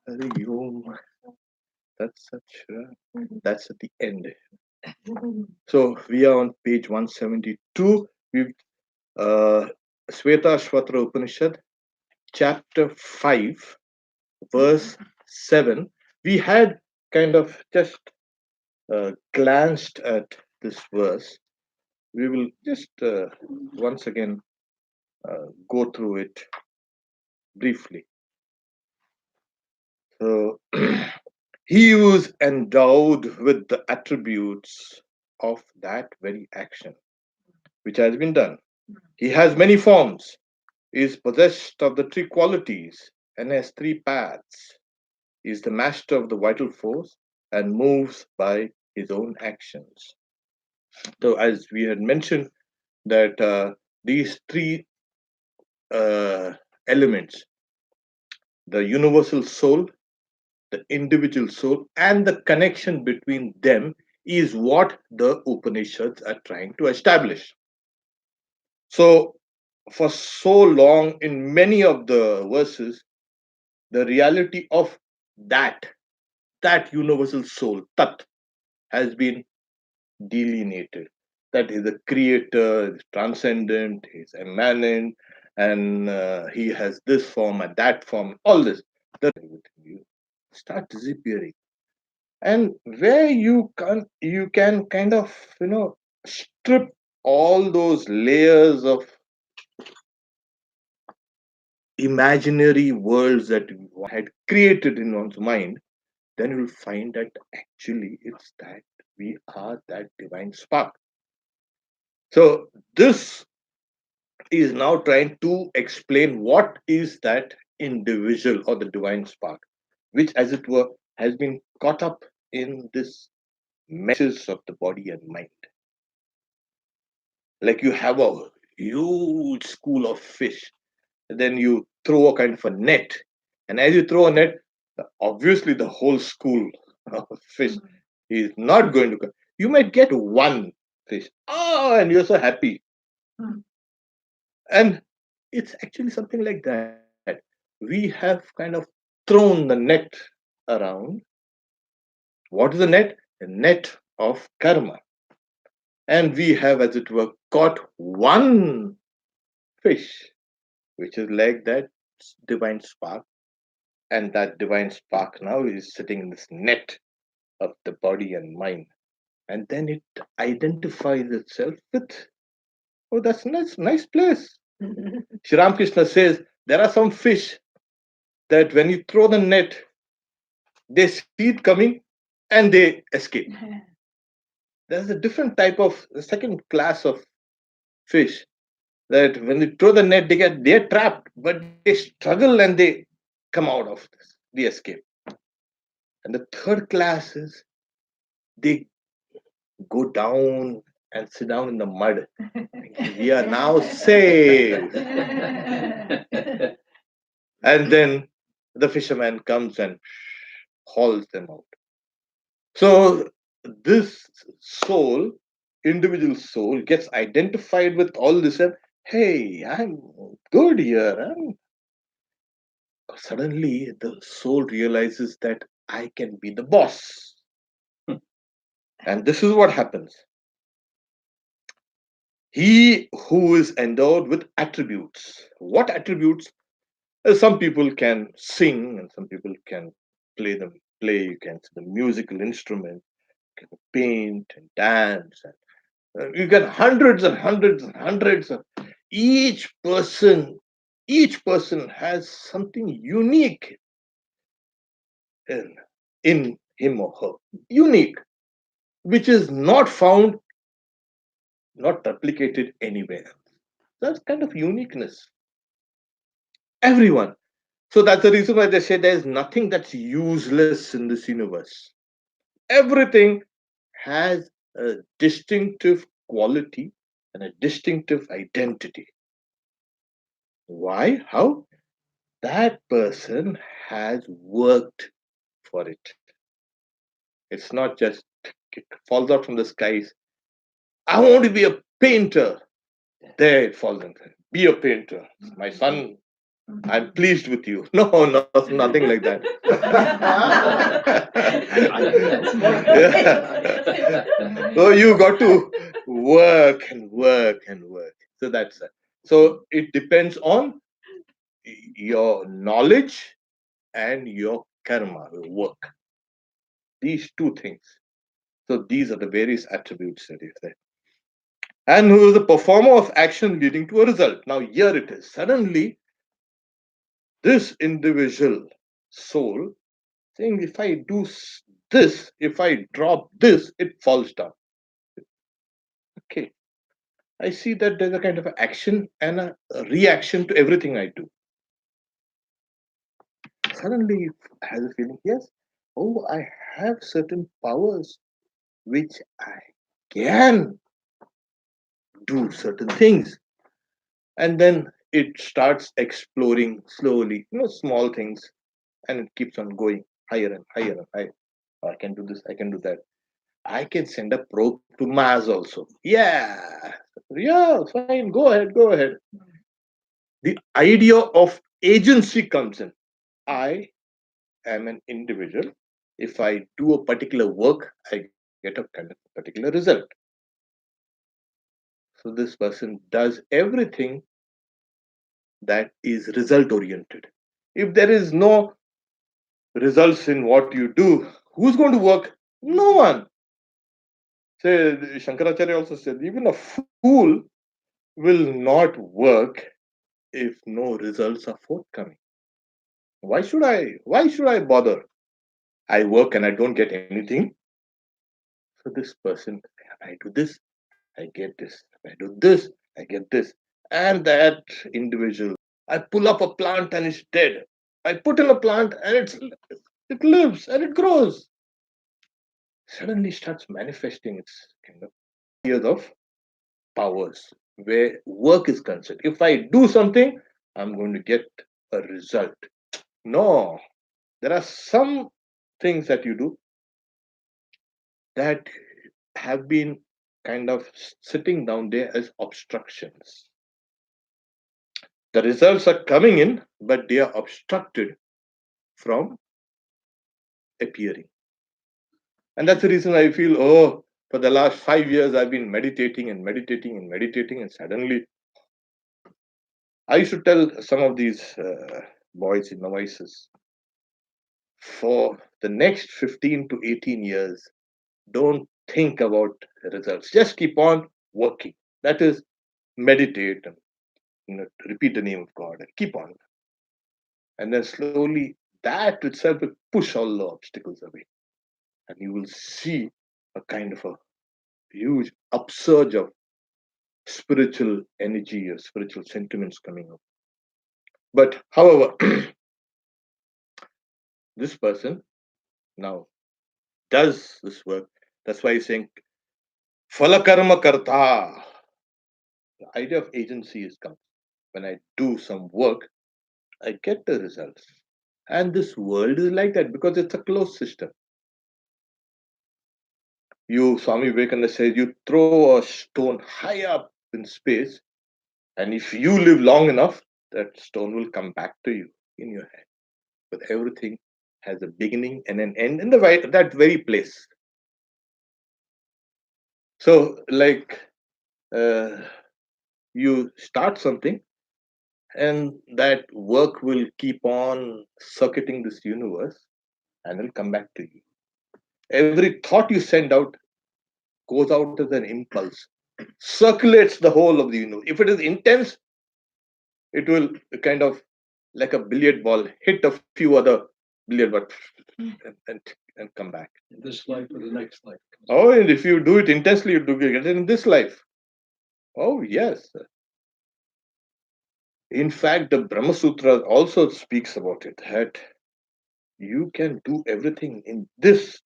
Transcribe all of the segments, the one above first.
Hari Om. That's at the end. So we are on page 172. We've Shvetashvatra Upanishad, chapter 5, verse 7. We had kind of just glanced at this verse. We will just once again go through it briefly. So, he was endowed with the attributes of that very action which has been done. He has many forms, is possessed of the three qualities, and has three paths. He is the master of the vital force and moves by his own actions. So, as we had mentioned, that these three uh, elements, the universal soul, the individual soul, and the connection between them, is what the Upanishads are trying to establish. So, for so long, in many of the verses, the reality of that, that universal soul, Tat, has been delineated. That is the creator, is transcendent, he's immanent, and he has this form and that form, all this. That you start disappearing. And where you can kind of strip all those layers of imaginary worlds that one had created in one's mind, then you'll find that actually it's that we are that divine spark. So this is now trying to explain what is that individual or the divine spark, which as it were has been caught up in this meshes of the body and mind. Like you have a huge school of fish, and then you throw a kind of a net, and as you throw a net, obviously the whole school of fish is not going to come. You might get one fish, oh, and you're so happy. And it's actually something like that. We have kind of thrown the net around. What is the net? The net of karma. And we have, as it were, caught one fish, which is like that divine spark. And that divine spark now is sitting in this net of the body and mind. And then it identifies itself with, oh, that's nice place. Sri Ramakrishna says there are some fish that when you throw the net, they see it coming and they escape. There's a different type of a second class of fish that when you throw the net, they're trapped, but they struggle and they come out of this, the escape. And the third class is they go down and sit down in the mud. We are now safe. And then the fisherman comes and hauls them out. So this soul, individual soul, gets identified with all this and hey, I'm good here. Suddenly the soul realizes that I can be the boss. And this is what happens. He who is endowed with attributes. What attributes? Some people can sing and some people can play, you can the musical instrument, you can paint and dance, and you get hundreds and hundreds and hundreds of each person. Each person has something unique in, in him or her, unique, which is not found, not replicated anywhere else. That's kind of uniqueness. Everyone. So that's the reason why they say there's nothing that's useless in this universe. Everything has a distinctive quality and a distinctive identity. Why? How? That person has worked for it. It's not just it falls out from the skies. I want to be a painter. There it falls in. Be a painter. My son I'm pleased with you. No, no, nothing like that. Yeah. So you got to work and work and work. So that's it. So it depends on your knowledge and your karma, your work. These two things. So these are the various attributes that is there. And who is the performer of action leading to a result. Now here it is. Suddenly, this individual soul saying, if I do this, if I drop this, it falls down. Okay. I see that there's a kind of action and a reaction to everything I do. Suddenly has a feeling, yes, oh, I have certain powers which I can do certain things. And then it starts exploring slowly, small things, and it keeps on going higher and higher and higher. I can do this, I can do that. I can send a probe to Mars also. Yeah, yeah, fine, go ahead, go ahead. The idea of agency comes in. I am an individual. If I do a particular work, I get a kind of particular result. So this person does everything that is result oriented. If there is no results in what you do, who's going to work? No one. Say Shankaracharya also said, even a fool will not work if no results are forthcoming. Why should I bother? I work and I don't get anything. So this person, I do this, I get this. I do this, I get this. And that individual, I pull up a plant and it's dead. I put in a plant and it lives and it grows. Suddenly starts manifesting its kind of years of powers where work is concerned. If I do something, I'm going to get a result. No, there are some things that you do that have been kind of sitting down there as obstructions. The results are coming in, but they are obstructed from appearing. And that's the reason I feel, oh, for the last 5 years, I've been meditating and meditating and meditating, and suddenly I should tell some of these boys in novices for the next 15 to 18 years, don't think about results. Just keep on working. That is, meditate and repeat the name of God and keep on. And then slowly that itself will push all the obstacles away. And you will see a kind of a huge upsurge of spiritual energy or spiritual sentiments coming up. But however, this person now does this work. That's why he's saying Falakarma Karta. The idea of agency is come. When I do some work, I get the results. And this world is like that because it's a closed system. Swami Vivekananda says, you throw a stone high up in space, and if you live long enough, that stone will come back to you in your hand. But everything has a beginning and an end in that very place. So, like, uh, you start something, and that work will keep on circuiting this universe and will come back to you. Every thought you send out goes out as an impulse, circulates the whole of the universe. If it is intense, it will kind of like a billiard ball hit a few other billiard balls and come back. In this life or the next life. Oh, and if you do it intensely, you do get it in this life. Oh, yes. In fact, the Brahma Sutra also speaks about it that you can do everything in this.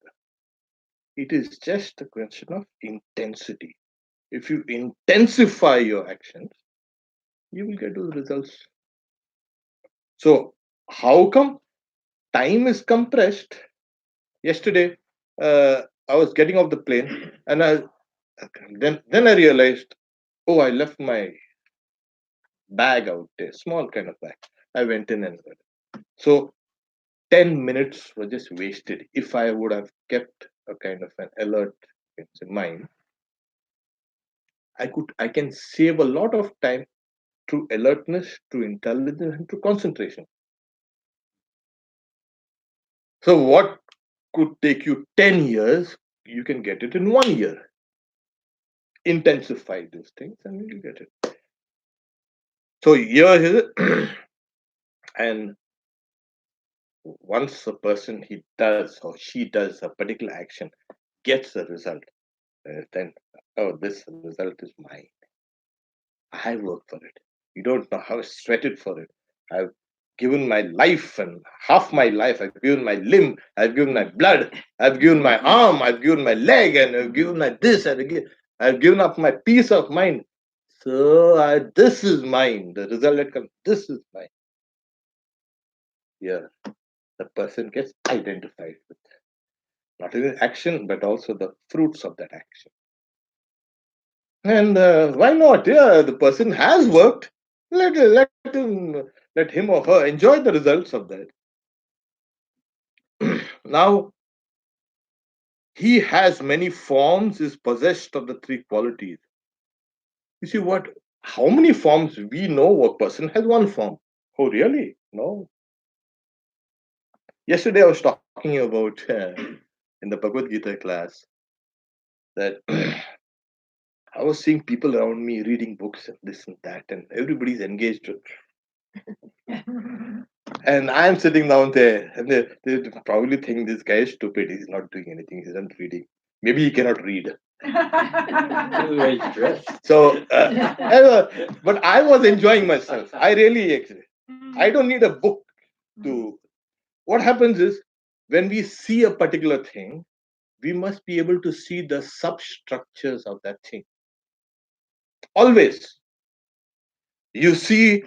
It is just a question of intensity. If you intensify your actions, you will get those results. So, how come time is compressed? Yesterday, I was getting off the plane, and then I realized, oh, I left my bag out there, small kind of bag. I went in and read. So 10 minutes were just wasted. If I would have kept a kind of an alert in mind, I can save a lot of time through alertness, through intelligence, and through concentration. So what could take you 10 years, you can get it in 1 year. Intensify these things and you get it. So here is it. And once a person he does or she does a particular action, gets a result, then, oh, this result is mine. I worked for it. You don't know how I sweated for it. I've given my life and half my life. I've given my limb. I've given my blood. I've given my arm. I've given my leg, and I've given my this. I've given up my peace of mind. So this is mine. The result that comes. This is mine. Yeah, the person gets identified with not only action but also the fruits of that action. And why not? Yeah, the person has worked. Let him or her enjoy the results of that. Now he has many forms, is possessed of the three qualities. You see what? How many forms we know a person has one form? Oh, really? No. Yesterday I was talking about in the Bhagavad Gita class that I was seeing people around me reading books and this and that, and everybody's engaged with. And I'm sitting down there, and they probably think this guy is stupid. He's not doing anything. He's not reading. Maybe he cannot read. The way he's dressed. So, but I was enjoying myself. I really, I don't need a book to. What happens is when we see a particular thing, we must be able to see the substructures of that thing. Always, you see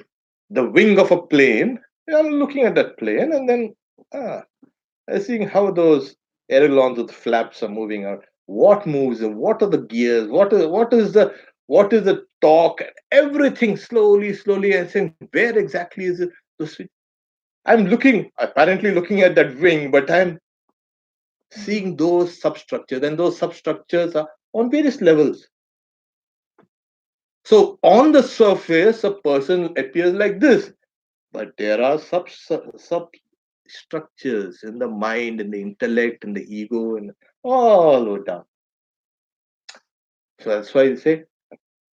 the wing of a plane. I'm looking at that plane, and then ah, I'm seeing how those ailerons with flaps are moving out. What moves and what are the gears? What is the torque? Everything slowly, slowly, and saying where exactly is it? The switch? I'm apparently looking at that wing, but I'm seeing those substructures, and those substructures are on various levels. So on the surface, a person appears like this, but there are substructures in the mind, in the intellect, in the ego, and all over down. So that's why you say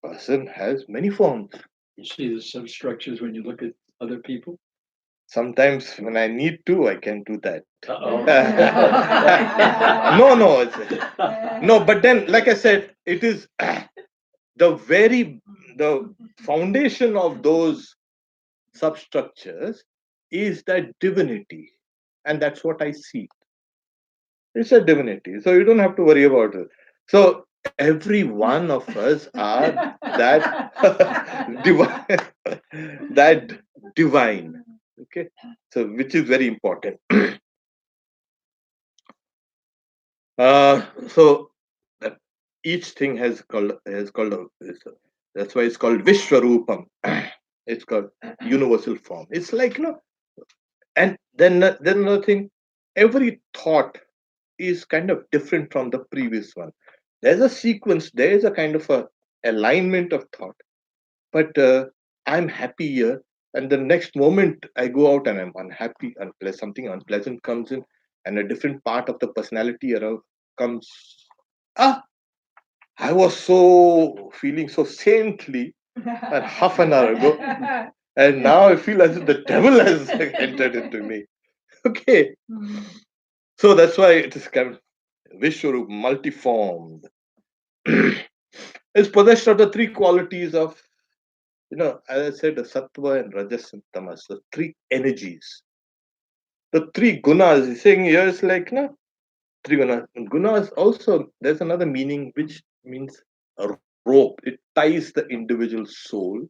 person has many forms. You see the substructures when you look at other people. Sometimes when I need to, I can do that. Uh-oh. No. But then, like I said, it is the foundation of those substructures is that divinity, and that's what I see. It's a divinity, so you don't have to worry about it. So every one of us are that divine, that divine. Okay, so which is very important. So that each thing that's why it's called Vishwarupam. It's called universal form. It's like and then another thing, every thought is kind of different from the previous one. There's a sequence, there is a kind of a alignment of thought, but I'm happy here, and the next moment I go out and I'm unhappy, something unpleasant comes in, and a different part of the personality around comes. Ah, I was so feeling so saintly at half an hour ago, and now I feel as if the devil has entered into me. Okay, so that's why it is kind of Vishwarup, multiformed. Is possessed of the three qualities of, as I said, the sattva and rajas and tamas, the three energies. The three gunas, he's saying here is like, three gunas. Gunas also, there's another meaning which means a rope. It ties the individual soul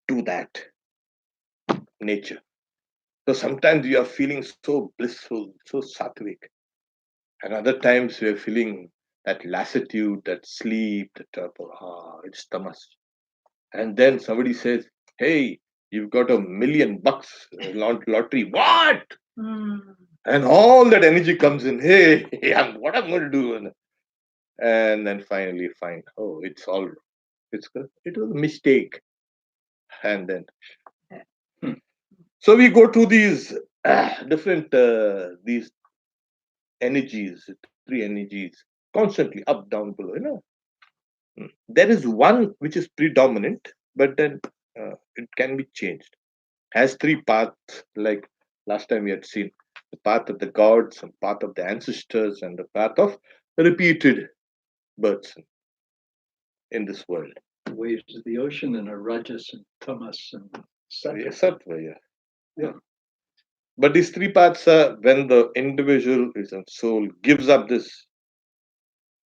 to that nature. So sometimes you are feeling so blissful, so sattvic, and other times we are feeling that lassitude, that sleep, that it's tamas. And then somebody says, hey, You've got $1 million lottery. What? And all that energy comes in. Hey, what I'm going to do? And then finally find, oh, it's all, it's good. It was a mistake. And then, Hmm. so we go to these different, these energies, three energies, constantly up, down, below. There is one which is predominant, but then it can be changed. Has three paths, like last time we had seen the path of the gods, and path of the ancestors, and the path of repeated births in this world. Waves of the ocean and a rajas and tamas and Yes, sattva. Sattva, yeah. Yeah. But these three paths are when the individual is a soul gives up this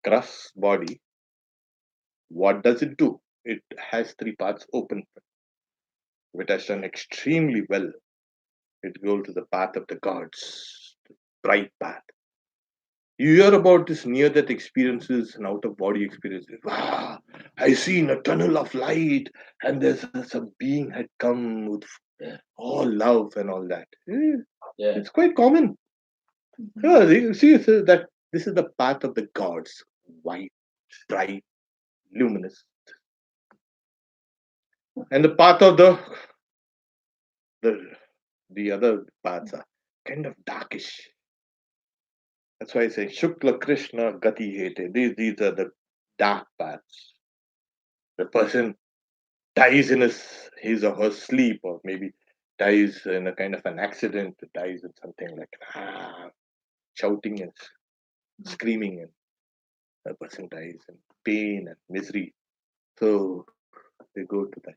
gross body, what does it do? It has three paths open. It has done extremely well. It goes to the path of the gods, the bright path. You hear about this near death experiences and out of body experiences. Wow, I see in a tunnel of light, and there's some being had come with all love and all that. Yeah. It's quite common. Yeah, you see, so that this is the path of the gods, white, bright, luminous, and the path of the the other paths are kind of darkish. That's why I say Shukla Krishna Gati Hete. These are the dark paths. The person dies in his or her sleep, or maybe dies in a kind of an accident, dies in something like shouting and screaming, and the person dies in pain and misery. So they go to that.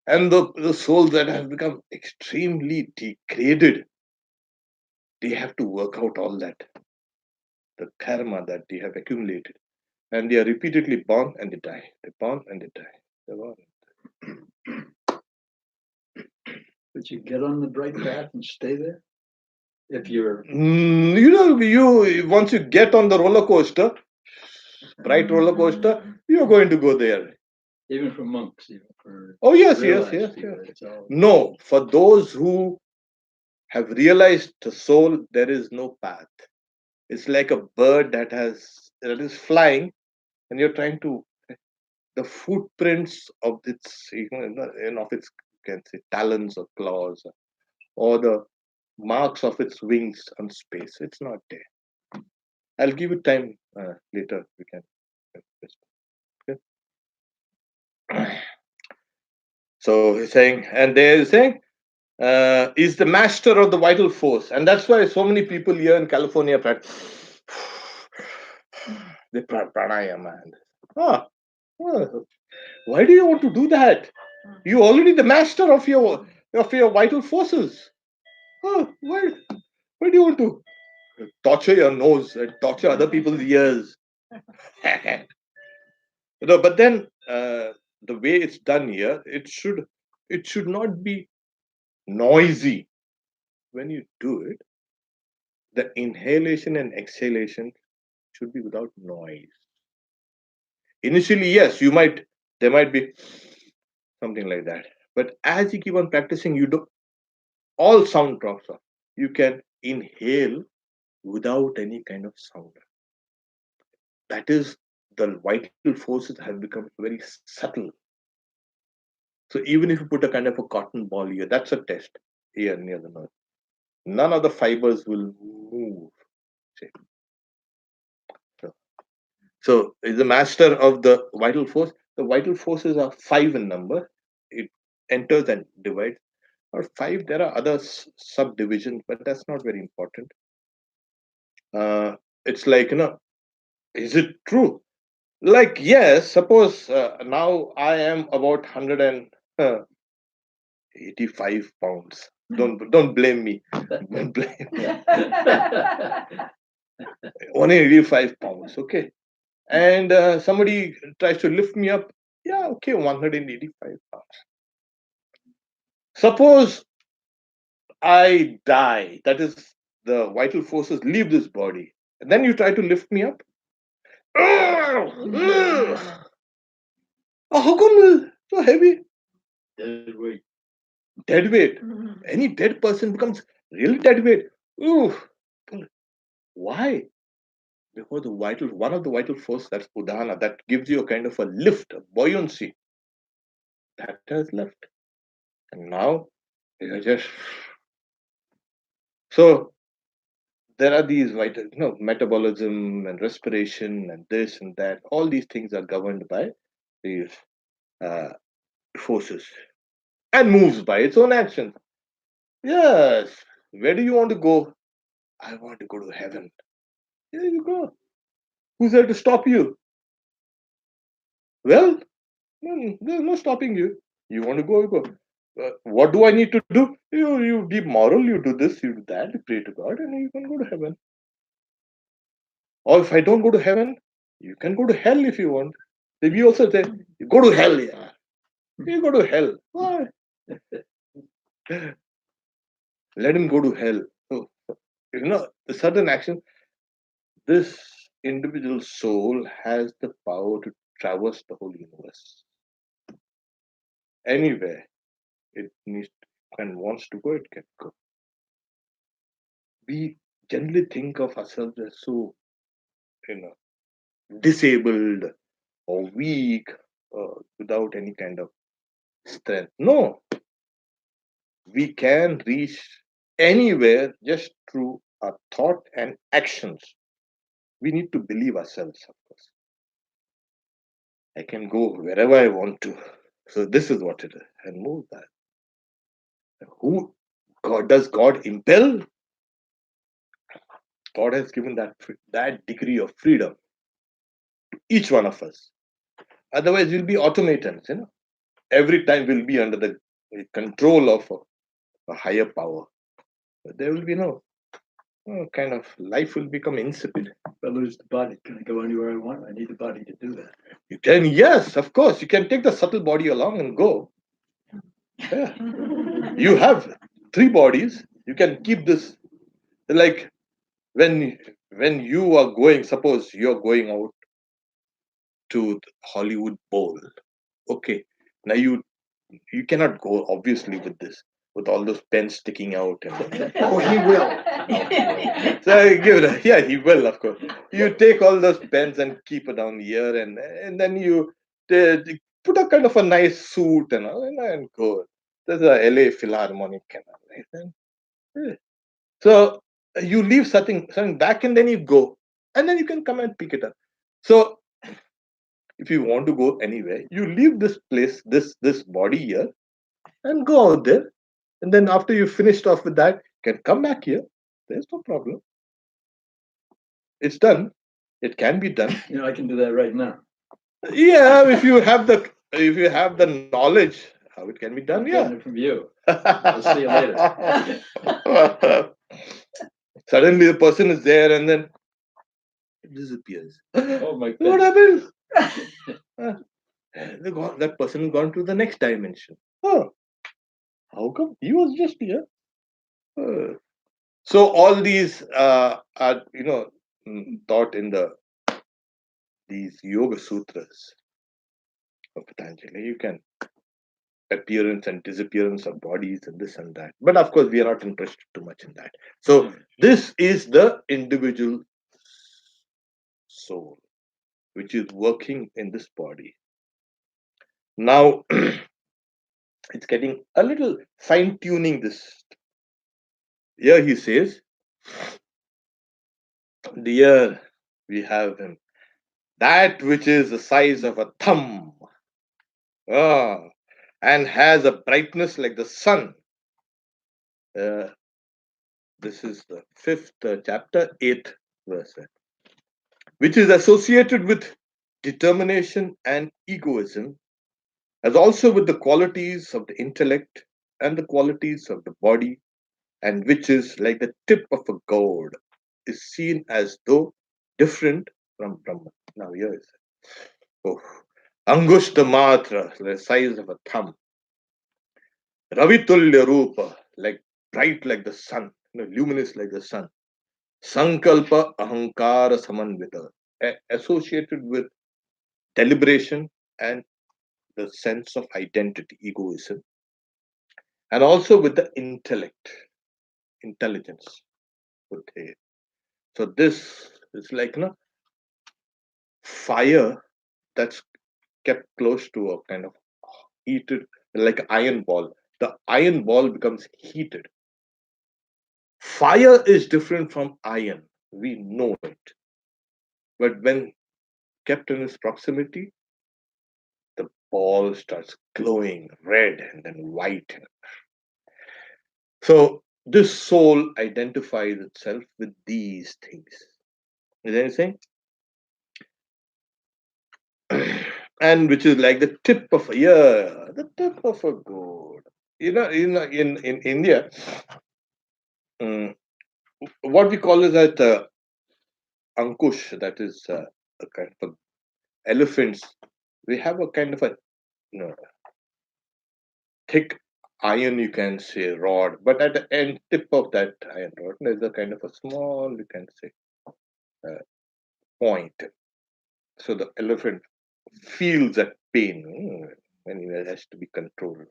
And the souls that have become extremely degraded, they have to work out all that, the karma that they have accumulated. And they are repeatedly born and they die. They born and they die. They born. But you get on the bright path and stay there. If you're You once you get on the roller coaster, bright roller coaster, you're going to go there. even for monks, even for Oh yes, yes, realized yes, people, yes. it's all No, for those who have realized the soul, there is no path. It's like a bird that is flying, and you're trying to the footprints of its of its you can say talons or claws, or the marks of its wings on space. It's not there. I'll give you time later. We can. Okay. So he's saying, and they're saying, is the master of the vital force, and that's why so many people here in California they pranayama. Ah, oh, why do you want to do that? You already the master of your vital forces. Oh, why do you want to torture your nose and torture other people's ears? But then the way it's done here, it should not be noisy. When you do it, the inhalation and exhalation should be without noise. Initially, yes, there might be something like that. But as you keep on practicing, you do all sound drops off. You can inhale without any kind of sound. That is, the vital forces have become very subtle. So even if you put a kind of a cotton ball here, that's a test here near the nose. None of the fibers will move. See. So, so is the master of the vital force. The vital forces are five in number. It enters and divides. Or five, there are other subdivisions, but that's not very important. It's like, is it true? Like, yes, suppose now I am about 185 pounds. Don't blame me. Don't blame me. 185 pounds, okay. And somebody tries to lift me up. Yeah, okay, 185 pounds. Suppose I die, that is, the vital forces leave this body. And then you try to lift me up. Oh, how come so heavy? Dead weight. Dead weight. Any dead person becomes really dead weight. Ooh, why? Because one of the vital force, that's udana, that gives you a kind of a lift, a buoyancy, that has left. And now you're just so there are these vital, metabolism and respiration and this and that. All these things are governed by these uh, forces and moves by its own actions. Yes. Where do you want to go? I want to go to heaven. Here you go. Who's there to stop you? Well, there's no stopping you. You want to go, you go. What do I need to do? You be moral. You do this. You do that. You pray to God, and you can go to heaven. Or if I don't go to heaven, you can go to hell if you want. We also say, you go to hell. Yeah, you go to hell. Why? Let him go to hell. So, the certain action. This individual soul has the power to traverse the whole universe. Anywhere it needs and wants to go, it can go. We generally think of ourselves as so, you know, disabled or weak, without any kind of strength. No, we can reach anywhere just through our thought and actions. We need to believe ourselves, of course. I can go wherever I want to. So this is what it is. And move that. Who God does God impel? God has given that degree of freedom to each one of us. Otherwise, we'll be automatons. Every time we'll be under the control of a higher power. There will be no kind of life will become insipid. If I lose the body, can I go anywhere I want? I need the body to do that. You can, yes, of course, you can take the subtle body along and go. Yeah. You have three bodies. You can keep this like when you are going. Suppose you're going out to the Hollywood Bowl. Okay, now you cannot go obviously with this with all those pens sticking out and Oh, he will. so I give it yeah, he will, of course. You take all those pens and keep it down here, and then you put a kind of a nice suit and all, and go. There's a LA Philharmonic and all, right? Yeah. So you leave something back and then you go, and then you can come and pick it up. So if you want to go anywhere, you leave this place, this body here, and go out there. And then after you finished off with that, you can come back here. There's no problem. It's done. It can be done. I can do that right now. Yeah, if you have the knowledge how it can be done. I'm Yeah. getting it from you. I'll see you later. Suddenly the person is there and then it disappears. Oh my What goodness. happened? That person has gone to the next dimension. Oh, how come he was just here? Uh, So all these are taught in these Yoga Sutras of Patanjali. You can appearance and disappearance of bodies and this and that. But of course, we are not interested too much in that. So this is the individual soul which is working in this body. Now it's getting a little fine tuning this. Here he says, "Dear, we have him. That which is the size of a thumb." Ah, and has a brightness like the sun. Uh, this is the fifth chapter, 8th verse, which is associated with determination and egoism, as also with the qualities of the intellect and the qualities of the body, and which is like the tip of a gourd, is seen as though different from Brahman. Now, here is oh, Angushta Matra, the size of a thumb. Ravitulya Rupa, like bright like the sun, luminous like the sun. Sankalpa Ahankara Samanvita, associated with deliberation and the sense of identity, egoism. and also with the intelligence. Okay. So this is like fire that's kept close to a kind of heated, like iron ball. The iron ball becomes heated. Fire is different from iron. We know it. But when kept in its proximity, the ball starts glowing red and then white. So this soul identifies itself with these things. Is anything? And which is like the tip of a the tip of a gourd. In India, mm, what we call is that ankush, that is a kind of elephants. We have a kind of a you know, thick iron, you can say, rod, but at the end tip of that iron rod, there's a kind of a small, you can say, uh, point. So the elephant feels that pain when it has to be controlled.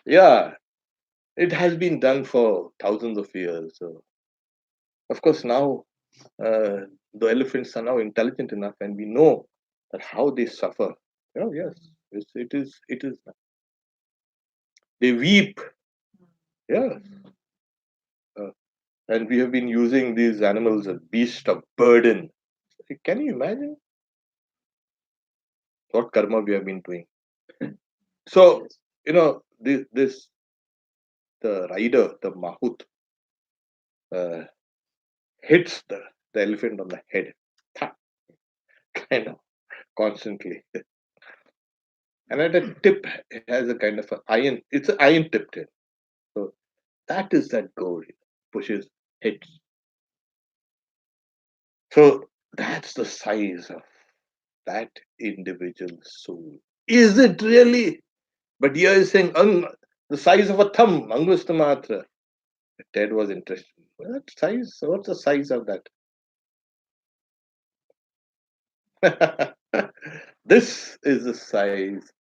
Yeah, it has been done for thousands of years. So, of course, now the elephants are now intelligent enough, and we know that how they suffer. Oh yes, it is. It is. They weep. Yeah, uh, and we have been using these animals as beast of burden. Can you imagine what karma we have been doing? So Yes. this the rider, the Mahut, uh, hits the elephant on the head, Thak, kind of constantly. And at the tip, it has a kind of a iron. It's an iron tipped in. So that is that goal. Pushes, hits. So that's the size of that individual soul. Is it really? But here is saying the size of a thumb, Angustamatra. Ted was interested. What size? What's the size of that? This is the size.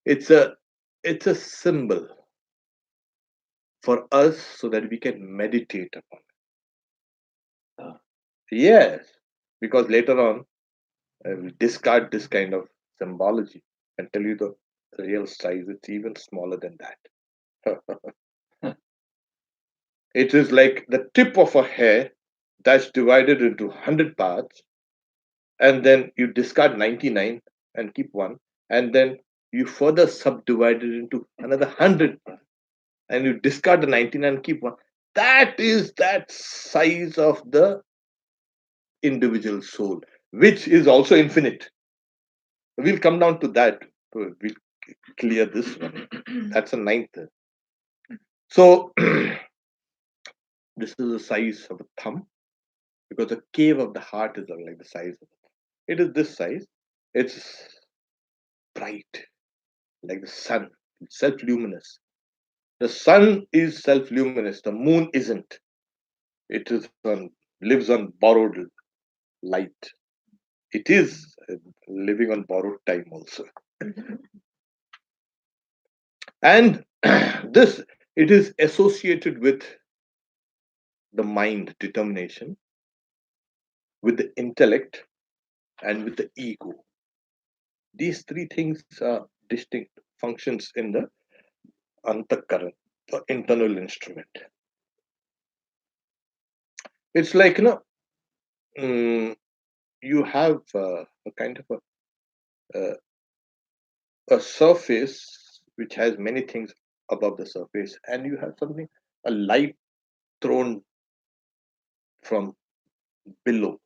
It's a it's a symbol for us so that we can meditate upon Ah, it. Yes, because later on we discard this kind of symbology and tell you the real size. It's even smaller than that. It is like the tip of a hair that's divided into 100 parts, and then you discard 99 and keep one, and then you further subdivide it into another 100 parts, and you discard the 99 and keep one. That is that size of the individual soul, which is also infinite. We'll come down to that. We'll clear this one. That's a ninth. So this is the size of a thumb, because the cave of the heart is like the size of it. It is this size. It's bright like the sun, self-luminous. The sun is self-luminous. The moon isn't. It is on lives on borrowed light. It is living on borrowed time also. And this, it is associated with the mind, determination, with the intellect, and with the ego. These three things are distinct functions in the antakaran, the internal instrument. It's like mm, you have a kind of a surface which has many things above the surface, and you have something, a light thrown from below,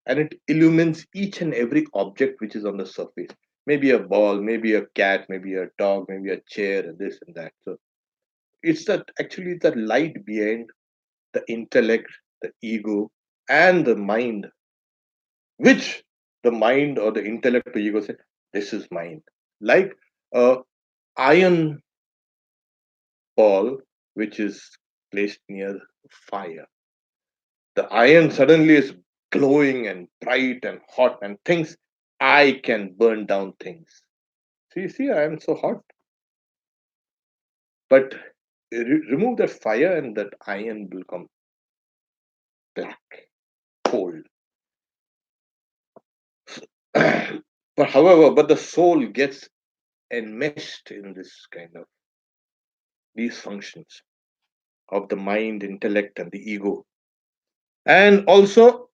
and it illumines each and every object which is on the surface. Maybe a ball, maybe a cat, maybe a dog, maybe a chair, and this and that. So it's that actually the light behind the intellect, the ego, and the mind, which the mind or the intellect or ego say, this is mine. Like a iron ball which is placed near fire. The iron suddenly is glowing and bright and hot and thinks, I can burn down things. See, I am so hot. But remove that fire and that iron will come black, cold. But the soul gets enmeshed in this kind of these functions of the mind, intellect, and the ego, and also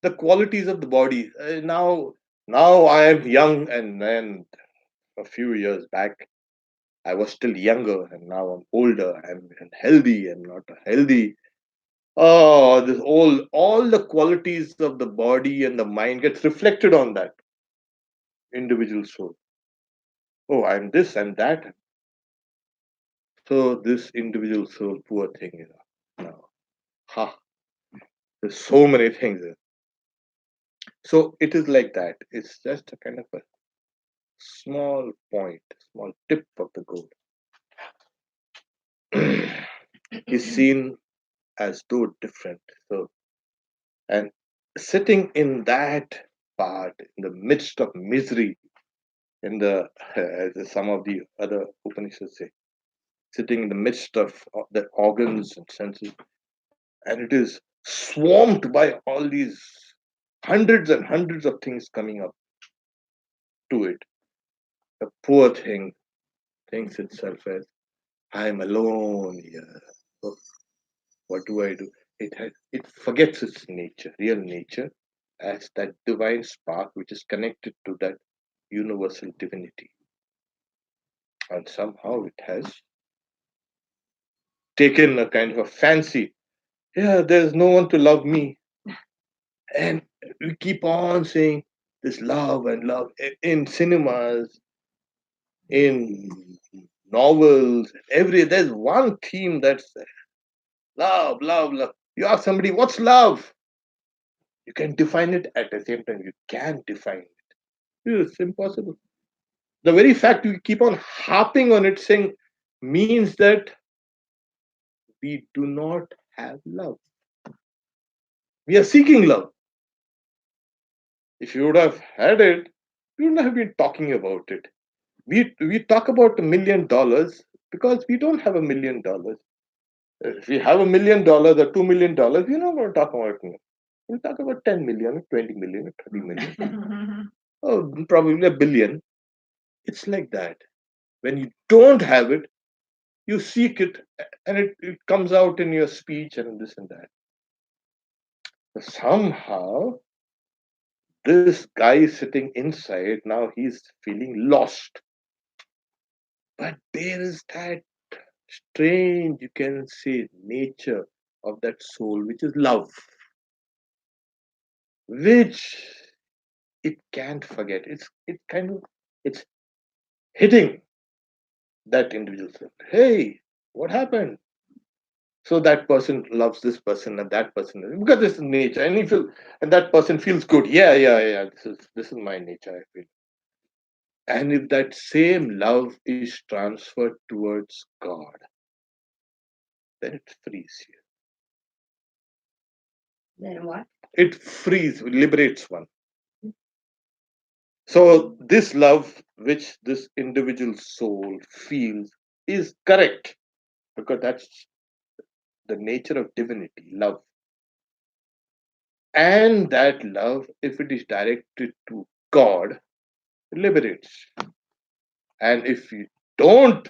the qualities of the body. Now I am young, and then a few years back I was still younger, and now I'm older. I'm healthy. I'm not healthy. Oh, this all the qualities of the body and the mind gets reflected on that individual soul. Oh, I'm this, I'm that. So this individual soul, poor thing, now, ha, there's so many things. So it is like that. It's just a kind of a small point, small tip of the gold is seen as though different. So, and sitting in that part, in the midst of misery, in the as some of the other Upanishads say, sitting in the midst of the organs and senses, and it is swamped by all these hundreds and hundreds of things coming up to it. The poor thing thinks itself as I am alone here. So what do I do? It forgets its nature, real nature, as that divine spark which is connected to that universal divinity. And somehow it has taken a kind of a fancy. Yeah, there's no one to love me. And we keep on saying this love and love in cinemas, in novels, there's one theme that's love, love, love. You ask somebody, what's love? You can define it at the same time. You can define it. It's impossible. The very fact you keep on harping on it saying means that we do not have love. We are seeking love. If you would have had it, we wouldn't have been talking about it. We talk about $1 million because we don't have $1 million. If we have $1 million or $2 million, we're not going to talk about it. We'll talk about 10 million, 20 million, 30 million. Oh, probably a billion. It's like that. When you don't have it, you seek it, and it comes out in your speech and this and that. But somehow, this guy is sitting inside, now he's feeling lost. But there is that strange, you can say, nature of that soul, which is love, which it can't forget. It kind of it's hitting that individual self. Hey, what happened? So that person loves this person and that person because this is nature, and if you and that person feels good. Yeah, yeah, yeah. This is my nature. I feel, and if that same love is transferred towards God, then it frees you. Then what? It frees, liberates one. So this love which this individual soul feels is correct because that's the nature of divinity, love. And that love, if it is directed to God, liberates. And if you don't,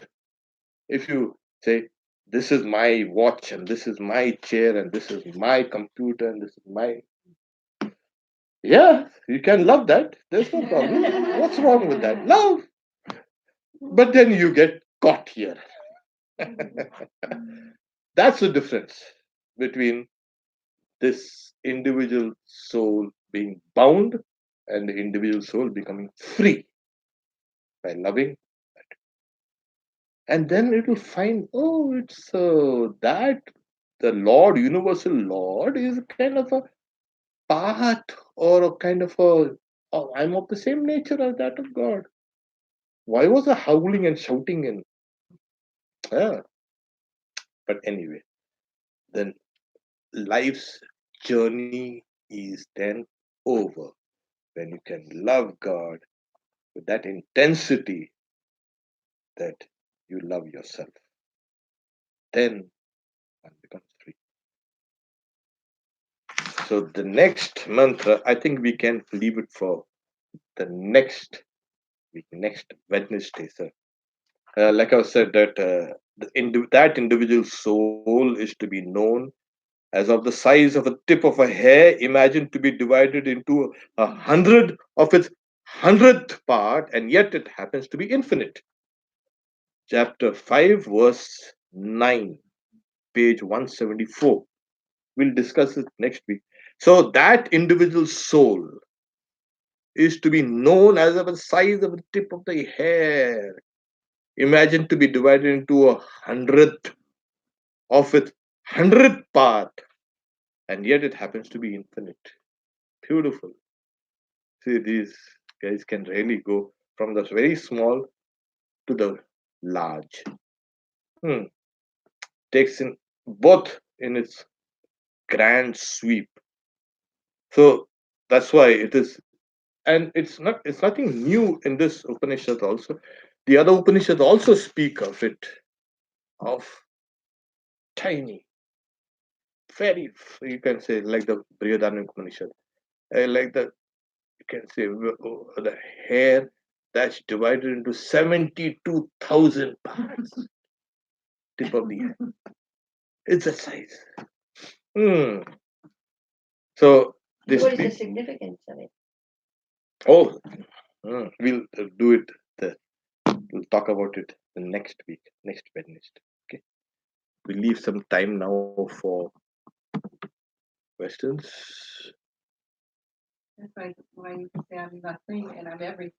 if you say, this is my watch and this is my chair and this is my computer and this is my. Yeah, you can love that. There's no problem. What's wrong with that? Love. But then you get caught here. That's the difference between this individual soul being bound and the individual soul becoming free by loving. And then it will find, oh, it's that the Lord, universal Lord, is kind of a part or a kind of a, oh, I'm of the same nature as that of God. Why was the howling and shouting in? Yeah. But anyway, then life's journey is then over when you can love God with that intensity that you love yourself. 10 and becomes 3. So the next mantra, I think we can leave it for the next week, next Wednesday, sir. Like I said, that that individual soul is to be known as of the size of a tip of a hair, imagined to be divided into 100 of its 100th part, and yet it happens to be infinite. Chapter 5, verse 9, page 174. We'll discuss it next week. So that individual soul is to be known as of the size of the tip of the hair, imagined to be divided into 100th of its 100th part, and yet it happens to be infinite. Beautiful. See, these guys can really go from the very small to the large. Hmm. Takes in both in its grand sweep. So that's why it is, and it's nothing new in this Upanishad also. The other Upanishads also speak of it, of tiny, very, you can say, like the Brihadaranyaka Upanishad, like the, you can say, the hair that's divided into 72,000 parts, tip of the hair. It's a size. Hmm. So this What is the week, significance of it? oh, we'll do it. We'll talk about it the next week, next Wednesday. Okay. We leave some time now for questions. That's why you can say I'm nothing and I'm everything.